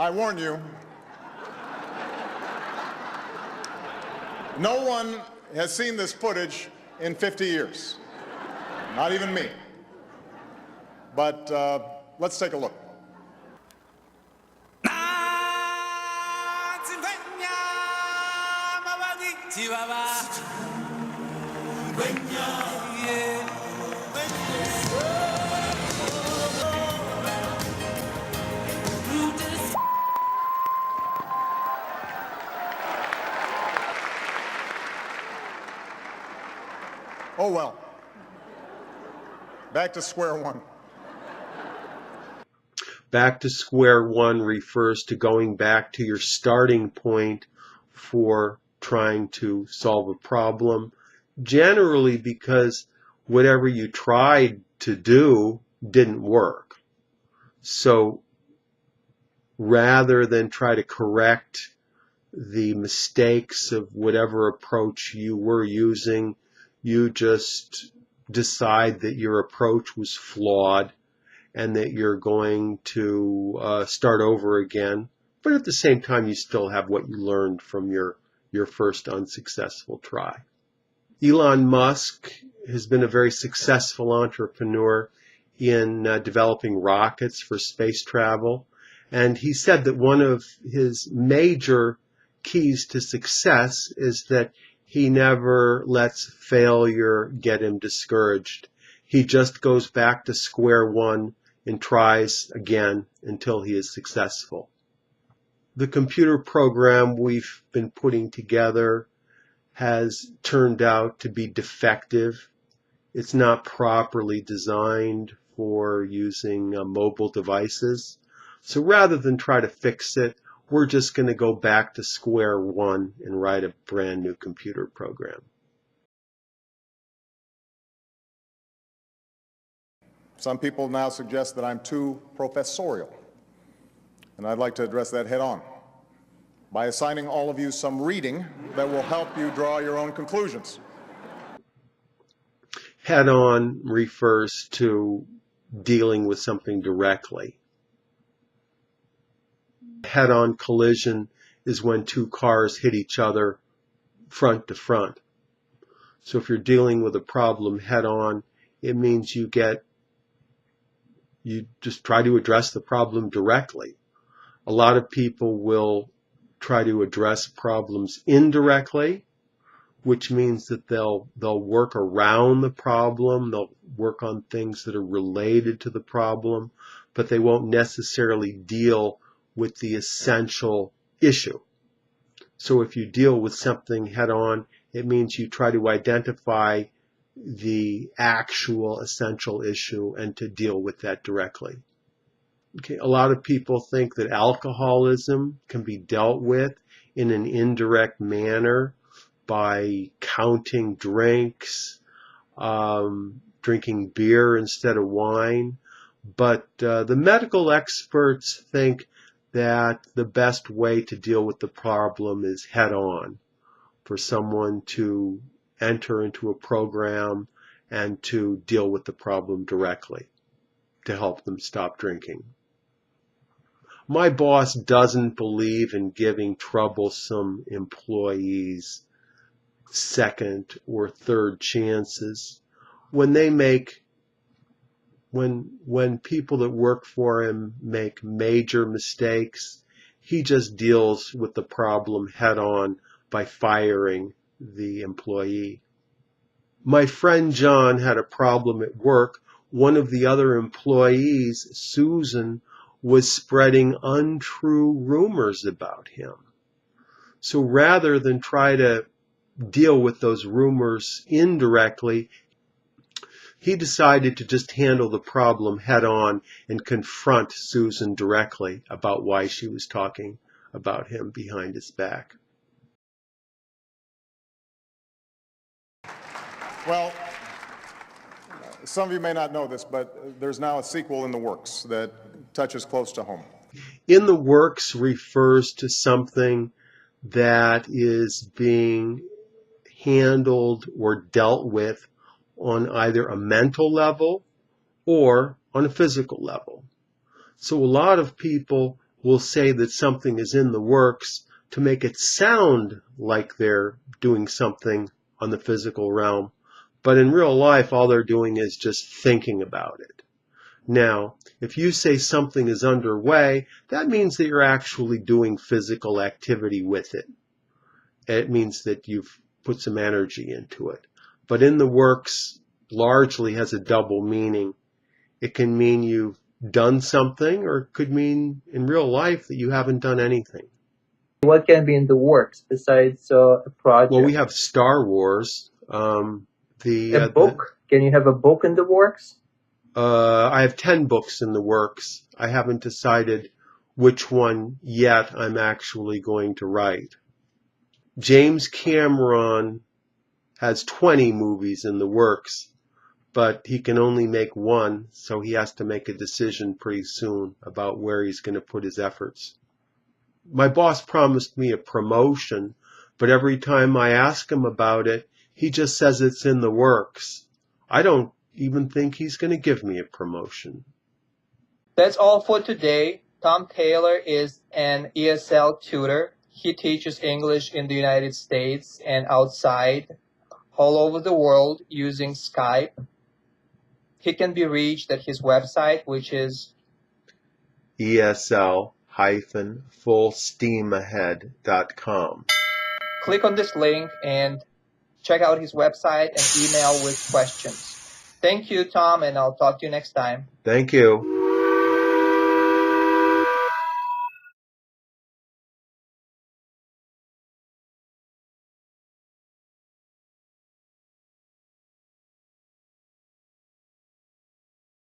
I warn you, no one has seen this footage in 50 years. Not even me. But let's take a look. Oh well. Back to square one. Back to square one refers to going back to your starting point for trying to solve a problem, generally because whatever you tried to do didn't work. So rather than try to correct the mistakes of whatever approach you were using, you just decide that your approach was flawed and that you're going to start over again. But at the same time, you still have what you learned from your first unsuccessful try. Elon Musk has been a very successful entrepreneur in developing rockets for space travel. And he said that one of his major keys to success is that he never lets failure get him discouraged. He just goes back to square one and tries again until he is successful. The computer program we've been putting together has turned out to be defective. It's not properly designed for using mobile devices. So rather than try to fix it, we're just going to go back to square one and write a brand new computer program. Some people now suggest that I'm too professorial, and I'd like to address that head on by assigning all of you some reading that will help you draw your own conclusions. Head on refers to dealing with something directly. Head-on collision is when two cars hit each other front to front. So if you're dealing with a problem head-on, it means you just try to address the problem directly. A lot of people will try to address problems indirectly, which means that they'll work around the problem, they'll work on things that are related to the problem, but they won't necessarily deal with the essential issue. So if you deal with something head on, it means you try to identify the actual essential issue and to deal with that directly. Okay, a lot of people think that alcoholism can be dealt with in an indirect manner by counting drinks, drinking beer instead of wine. But the medical experts think that the best way to deal with the problem is head on, for someone to enter into a program and to deal with the problem directly to help them stop drinking. My boss doesn't believe in giving troublesome employees second or third chances. When people that work for him make major mistakes, he just deals with the problem head on by firing the employee. My friend John had a problem at work. One of the other employees, Susan, was spreading untrue rumors about him. So rather than try to deal with those rumors indirectly, he decided to just handle the problem head on and confront Susan directly about why she was talking about him behind his back. Well, some of you may not know this, but there's now a sequel in the works that touches close to home. In the works refers to something that is being handled or dealt with on either a mental level or on a physical level. So a lot of people will say that something is in the works to make it sound like they're doing something on the physical realm. But in real life, all they're doing is just thinking about it. Now, if you say something is underway, that means that you're actually doing physical activity with it. It means that you've put some energy into it. But in the works largely has a double meaning. It can mean you've done something, or it could mean in real life that you haven't done anything. What can be in the works besides a project? Well, we have Star Wars. A book? Can you have a book in the works? I have 10 books in the works. I haven't decided which one yet I'm actually going to write. James Cameron has 20 movies in the works, but he can only make one, so he has to make a decision pretty soon about where he's going to put his efforts. My boss promised me a promotion, but every time I ask him about it, he just says it's in the works. I don't even think he's going to give me a promotion. That's all for today. Tom Taylor is an ESL tutor. He teaches English in the United States and outside, all over the world using Skype. He can be reached at his website, which is ESL-fullsteamahead.com. Click on this link and check out his website and email with questions. Thank you, Tom, and I'll talk to you next time. Thank you.